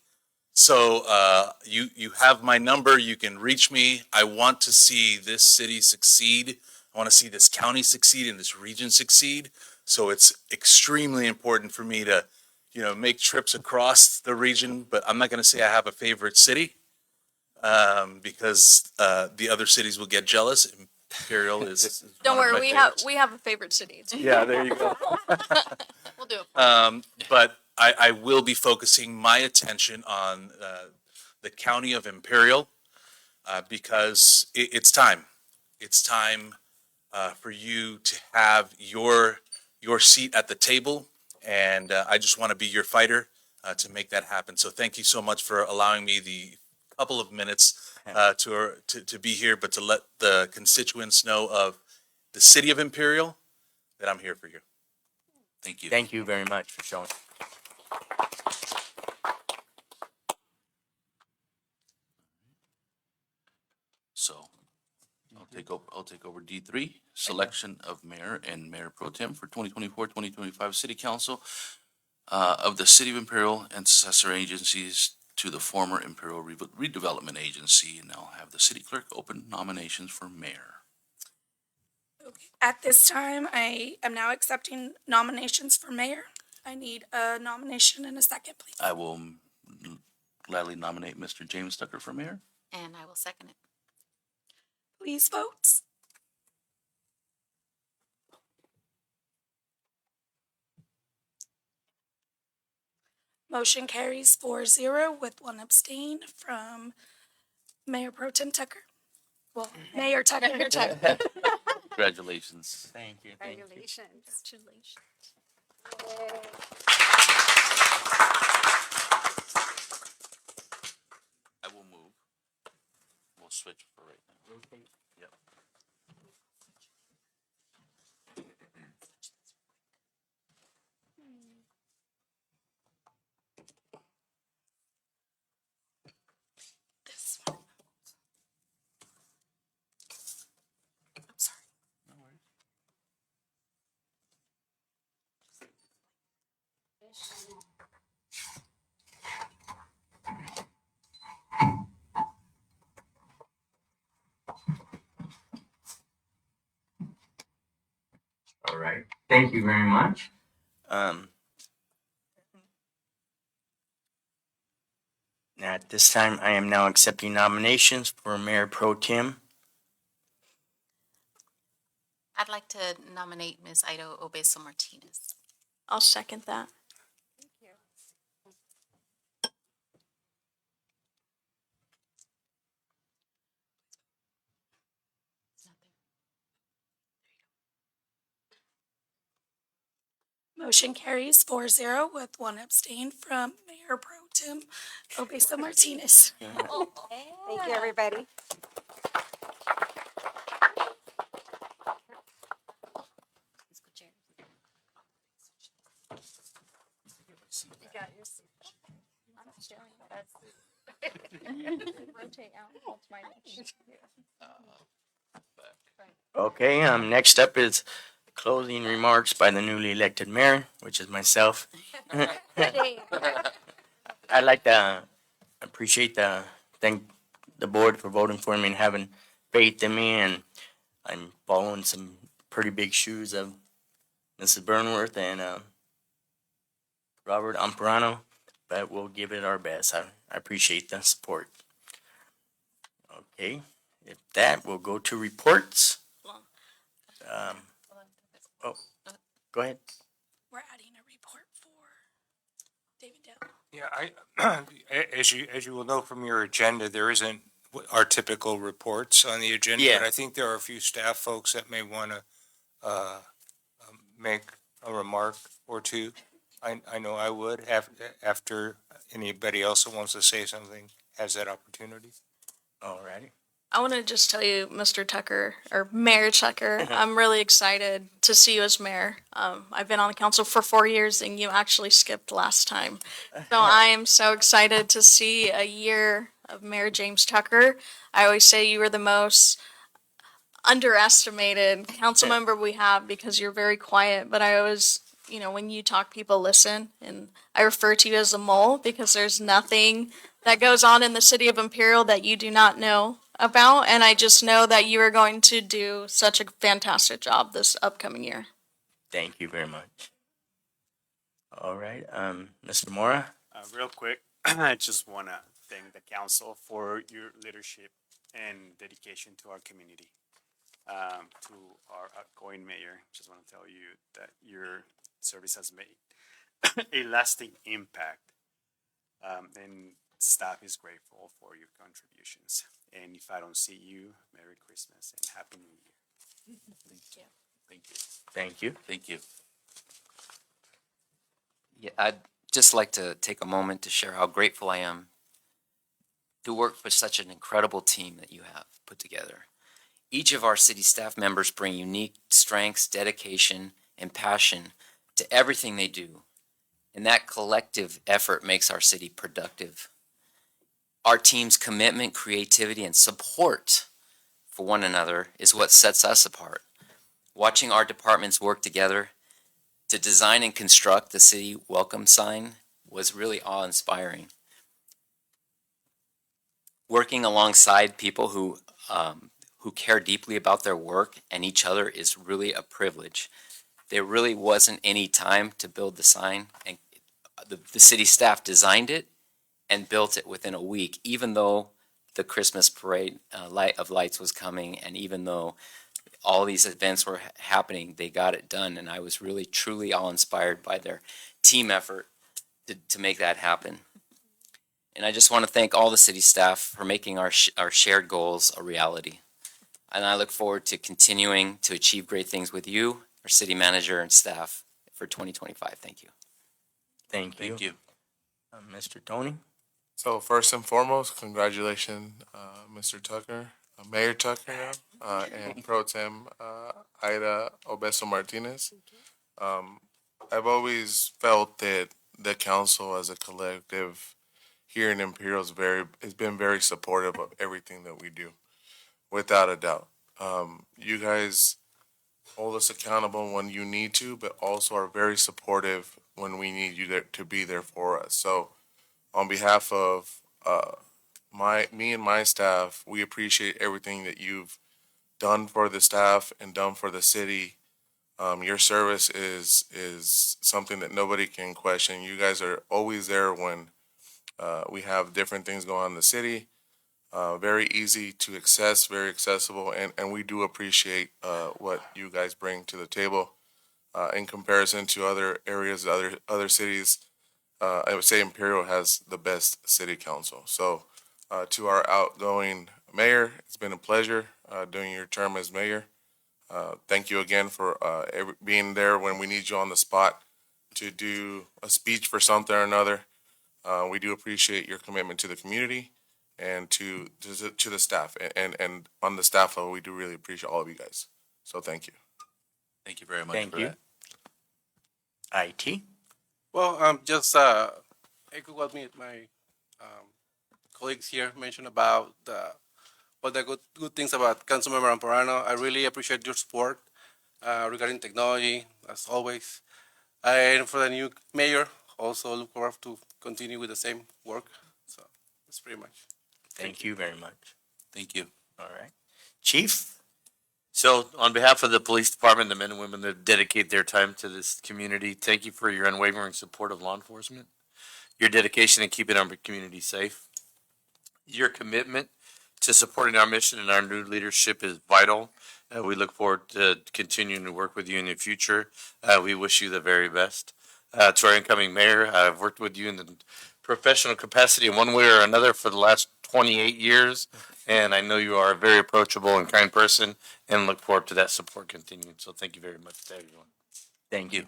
So you have my number. You can reach me. I want to see this city succeed. I want to see this county succeed and this region succeed. So it's extremely important for me to, make trips across the region. But I'm not going to say I have a favorite city because the other cities will get jealous. Imperial is Don't one of worry, my we favorites. have a favorite city. Yeah, there you go. We'll do it. But I will be focusing my attention on the county of Imperial because it's time. It's time for you to have your seat at the table, and I just want to be your fighter to make that happen. So thank you so much for allowing me the couple of minutes to be here, but to let the constituents know of the city of Imperial that I'm here for you. Thank you. Thank you very much for showing. So I'll take over D3, selection of mayor and mayor pro tem for 2024-2025 city council of the city of Imperial and successor agencies to the former Imperial redevelopment agency. And I'll have the city clerk open nominations for mayor. At this time, I am now accepting nominations for mayor. I need a nomination and a second, please. I will gladly nominate Mr. James Tucker for mayor. And I will second it. Please vote. Motion carries 4-0 with one abstain from Mayor Pro Tem Tucker. Well, Mayor Tucker. Congratulations. Thank you. Congratulations. I will move. We'll switch for right now. Yep. This one. I'm sorry. No worries. All right. Thank you very much. At this time, I am now accepting nominations for Mayor Pro Tem. I'd like to nominate Ms. Ido Obeso Martinez. I'll second that. Motion carries 4-0 with one abstain from Mayor Pro Tem Obeso Martinez. Thank you, everybody. You got your seat. I'm staring at rotate out. That's my Okay, next up is closing remarks by the newly elected mayor, which is myself. I'd like to thank the board for voting for me and having faith in me, and I'm following some pretty big shoes of Mrs. Burnworth and Robert Amparano, but we'll give it our best. I appreciate the support. Okay, if that, we'll go to reports. Go ahead. We're adding a report for David Dale. Yeah, as you will know from your agenda, there isn't our typical reports on the agenda. Yeah. But I think there are a few staff folks that may want to make a remark or two. I know I would, after anybody else that wants to say something has that opportunity. Alrighty. I want to just tell you, Mr. Tucker, or Mayor Tucker, I'm really excited to see you as mayor. I've been on the council for 4 years and you actually skipped last time. So I am so excited to see a year of Mayor James Tucker. I always say you were the most underestimated council member we have because you're very quiet, but I always, when you talk, people listen. And I refer to you as a mole because there's nothing that goes on in the city of Imperial that you do not know about. And I just know that you are going to do such a fantastic job this upcoming year. Thank you very much. All right, Mr. Mora? Real quick, I just want to thank the council for your leadership and dedication to our community. To our outgoing mayor, just want to tell you that your service has made a lasting impact. And staff is grateful for your contributions. And if I don't see you, Merry Christmas and Happy New Year. Thank you. Thank you. Thank you. Yeah, I'd just like to take a moment to share how grateful I am to work with such an incredible team that you have put together. Each of our city staff members bring unique strengths, dedication, and passion to everything they do. And that collective effort makes our city productive. Our team's commitment, creativity, and support for one another is what sets us apart. Watching our departments work together to design and construct the city welcome sign was really awe-inspiring. Working alongside people who care deeply about their work and each other is really a privilege. There really wasn't any time to build the sign, and the city staff designed it and built it within a week, even though the Christmas parade light of lights was coming, and even though all these events were happening, they got it done, and I was really truly awe-inspired by their team effort to make that happen. And I just want to thank all the city staff for making our shared goals a reality. And I look forward to continuing to achieve great things with you, our city manager, and staff for 2025. Thank you. Thank you. Thank you. Mr. Tony? So first and foremost, congratulations, Mr. Tucker, Mayor Tucker now, and Pro Tem Ida Obeso Martinez. I've always felt that the council as a collective here in Imperial has been very supportive of everything that we do, without a doubt. You guys hold us accountable when you need to, but also are very supportive when we need you to be there for us. So on behalf of me and my staff, we appreciate everything that you've done for the staff and done for the city. Your service is something that nobody can question. You guys are always there when we have different things going on in the city. Very easy to access, very accessible, and we do appreciate what you guys bring to the table in comparison to other areas, other cities. I would say Imperial has the best city council. So to our outgoing mayor, it's been a pleasure doing your term as mayor. Thank you again for being there when we need you on the spot to do a speech for something or another. We do appreciate your commitment to the community and to the staff. And on the staff level, we do really appreciate all of you guys. So thank you. Thank you very much Thank for you. that. IT? Well, just echo what my colleagues here mentioned about all the good things about Councilmember Amparano. I really appreciate your support regarding technology, as always. And for the new mayor, also look forward to continue with the same work. So that's pretty much. Thank you very much. Thank you. All right. Chief? So on behalf of the police department, the men and women that dedicate their time to this community, thank you for your unwavering support of law enforcement, your dedication in keeping our community safe. Your commitment to supporting our mission and our new leadership is vital. We look forward to continuing to work with you in the future. We wish you the very best. To our incoming mayor, I've worked with you in the professional capacity in one way or another for the last 28 years. And I know you are a very approachable and kind person and look forward to that support continuing. So thank you very much to everyone. Thank you.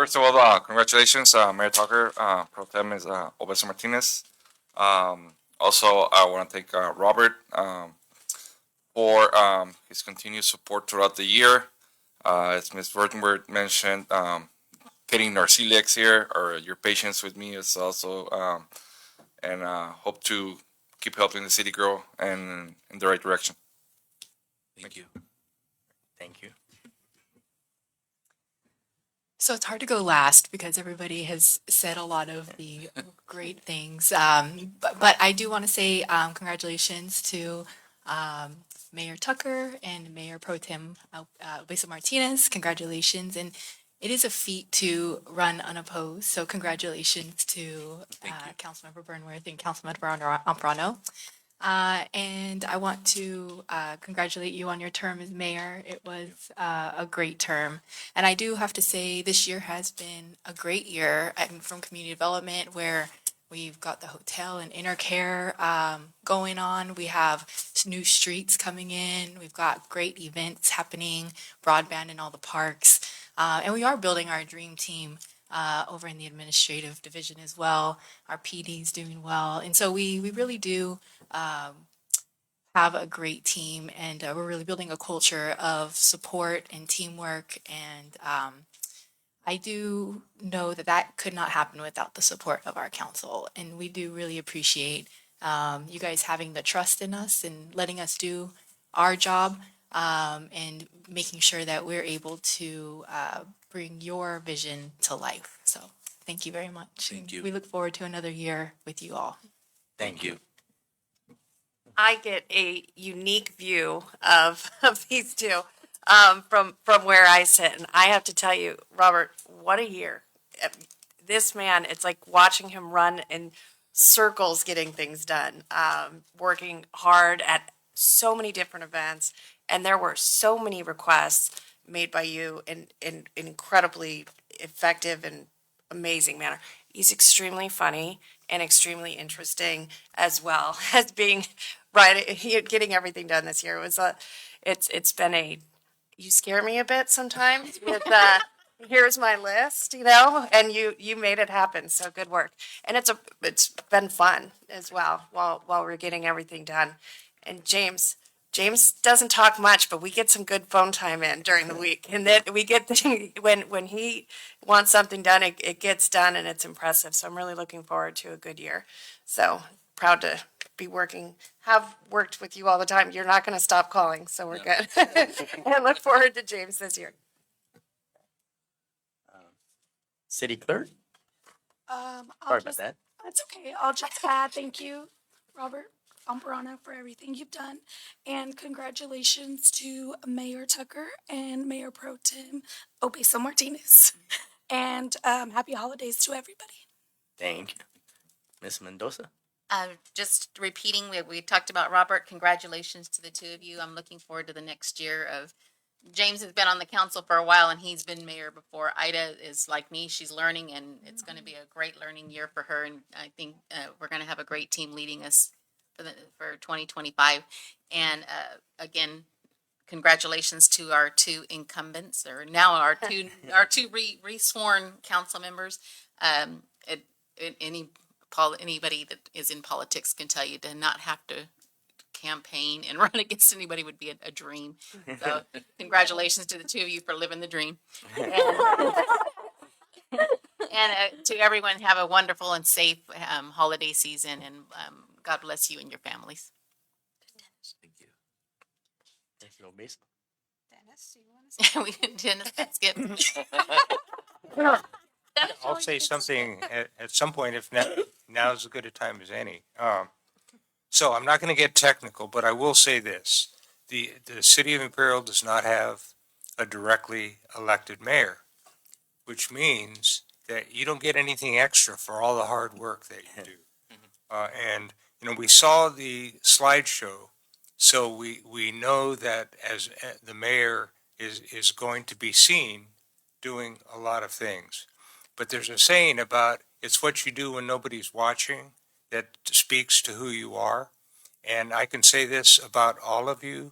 First of all, congratulations, Mayor Tucker. Pro Tem is Obeso Martinez. Also, I want to thank Robert for his continued support throughout the year. As Ms. Vertenberg mentioned, getting Narcilex here, or your patience with me is also, and hope to keep helping the city grow and in the right direction. Thank you. Thank you. So it's hard to go last because everybody has said a lot of the great things. But I do want to say congratulations to Mayor Tucker and Mayor Pro Tem Obeso Martinez. Congratulations. And it is a feat to run unopposed. So congratulations to Councilmember Burnworth and Councilmember Amprano. And I want to congratulate you on your term as mayor. It was a great term. And I do have to say, this year has been a great year from community development, where we've got the hotel and Intercare going on. We have new streets coming in. We've got great events happening, broadband in all the parks. And we are building our dream team over in the administrative division as well. Our PD is doing well. And so we really do have a great team, and we're really building a culture of support and teamwork. And I do know that that could not happen without the support of our council. And we do really appreciate you guys having the trust in us and letting us do our job, and making sure that we're able to bring your vision to life. So thank you very much. Thank you. We look forward to another year with you all. Thank you. I get a unique view of these two from where I sit. And I have to tell you, Robert, what a year. This man, it's like watching him run in circles getting things done, working hard at so many different events. And there were so many requests made by you in an incredibly effective and amazing manner. He's extremely funny and extremely interesting, as well as being getting everything done this year. It's been you scare me a bit sometimes with here's my list, and you made it happen. So good work. And it's been fun as well while we're getting everything done. And James doesn't talk much, but we get some good phone time in during the week. And then we get when he wants something done, it gets done, and it's impressive. So I'm really looking forward to a good year. So proud to be have worked with you all the time. You're not going to stop calling, so we're good. And look forward to James this year. City Clerk? Sorry about that. That's okay. I'll just add thank you, Robert Amparano, for everything you've done. And congratulations to Mayor Tucker and Mayor Pro Tem Obeso Martinez. And happy holidays to everybody. Thank you. Ms. Mendoza? Just repeating, we talked about Robert. Congratulations to the two of you. I'm looking forward to the next year of James has been on the council for a while, and he's been mayor before. Ida is like me. She's learning, and it's going to be a great learning year for her. And I think we're going to have a great team leading us for 2025. And again, congratulations to our two incumbents, or now our two re-sworn council members. Anybody that is in politics can tell you to not have to campaign and run against anybody would be a dream. So congratulations to the two of you for living the dream. And to everyone, have a wonderful and safe holiday season, and God bless you and your families. Thank you. Thank you, Obeso. Dennis, do you want to say? We Dennis, skip. I'll say something at some point, if now is as good a time as any. So I'm not going to get technical, but I will say this. The city of Imperial does not have a directly elected mayor, which means that you don't get anything extra for all the hard work that you do. And, we saw the slideshow, so we know that as the mayor is going to be seen doing a lot of things. But there's a saying about it's what you do when nobody's watching that speaks to who you are. And I can say this about all of you,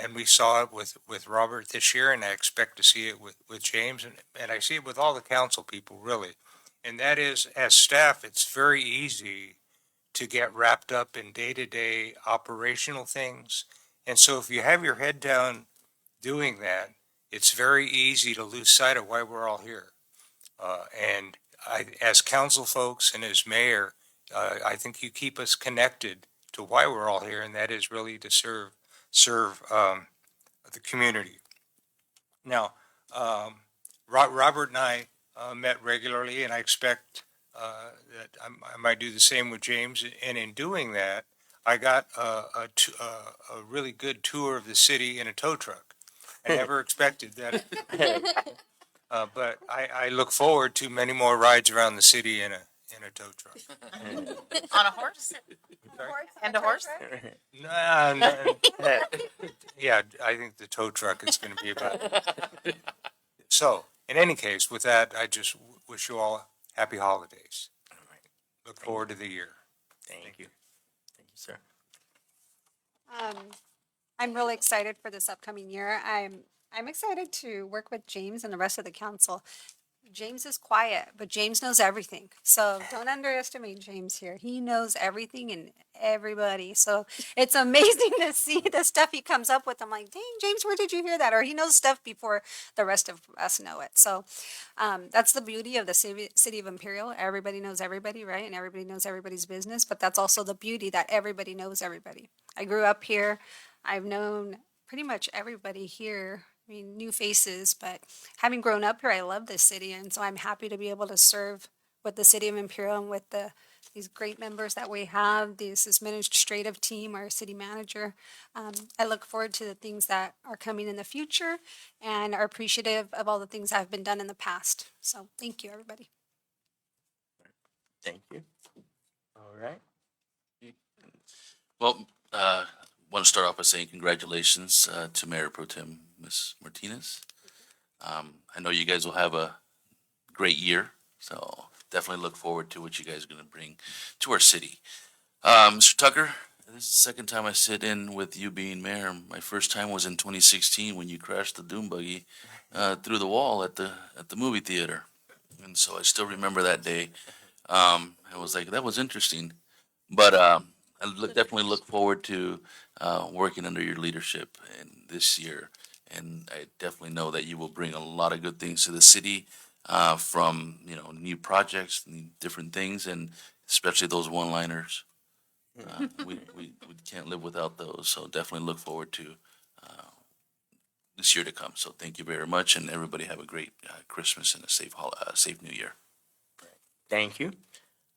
And we saw it with Robert this year, and I expect to see it with James, and I see it with all the council people, really. And that is, as staff, it's very easy to get wrapped up in day-to-day operational things. And so if you have your head down doing that, it's very easy to lose sight of why we're all here. And as council folks and as mayor, I think you keep us connected to why we're all here, and that is really to serve the community. Now, Robert and I met regularly, and I expect that I might do the same with James. And in doing that, I got a really good tour of the city in a tow truck. I never expected that. But I look forward to many more rides around the city in a tow truck. On a horse? And a horse? No. Yeah, I think the tow truck is going to be about it. So, in any case, with that, I just wish you all happy holidays. Look forward to the year. Thank you. Thank you, sir. I'm really excited for this upcoming year. I'm excited to work with James and the rest of the council. James is quiet, but James knows everything. So don't underestimate James here. He knows everything and everybody. So it's amazing to see the stuff he comes up with. I'm like, dang, James, where did you hear that? Or he knows stuff before the rest of us know it. So that's the beauty of the city of Imperial. Everybody knows everybody, right? And everybody knows everybody's business. But that's also the beauty that everybody knows everybody. I grew up here. I've known pretty much everybody here. I mean, new faces, but having grown up here, I love this city, and so I'm happy to be able to serve with the city of Imperial and with these great members that we have, this administrative team, our city manager. I look forward to the things that are coming in the future and are appreciative of all the things that have been done in the past. So thank you, everybody. Thank you. All right. Well, want to start off by saying congratulations to Mayor Pro Tem Ms. Martinez. I know you guys will have a great year, so definitely look forward to what you guys are going to bring to our city. Mr. Tucker, this is the second time I sit in with you being mayor. My first time was in 2016 when you crashed the doom buggy through the wall at the movie theater, and so I still remember that day. I was like, that was interesting, but I definitely look forward to working under your leadership and this year. And I definitely know that you will bring a lot of good things to the city from, new projects and different things, and especially those one-liners. We can't live without those. So definitely look forward to this year to come. So thank you very much, and everybody have a great Christmas and a safe New Year. Thank you.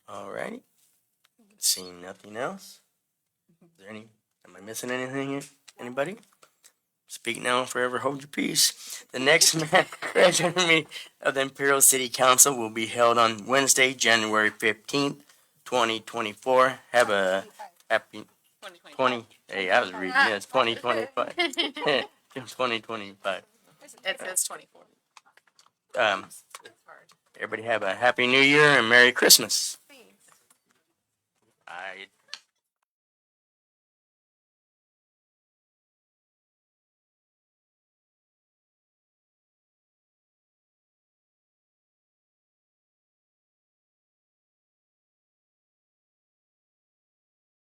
All righty. Seeing nothing else. Is there am I missing anything here? Anybody? Speak now and forever hold your peace. The next regular meeting of the Imperial City Council will be held on Wednesday, January 15th, 2024. Have a happy 20. Hey, I was reading this. 2025. 2025. It says 24. Everybody have a happy New Year and Merry Christmas. I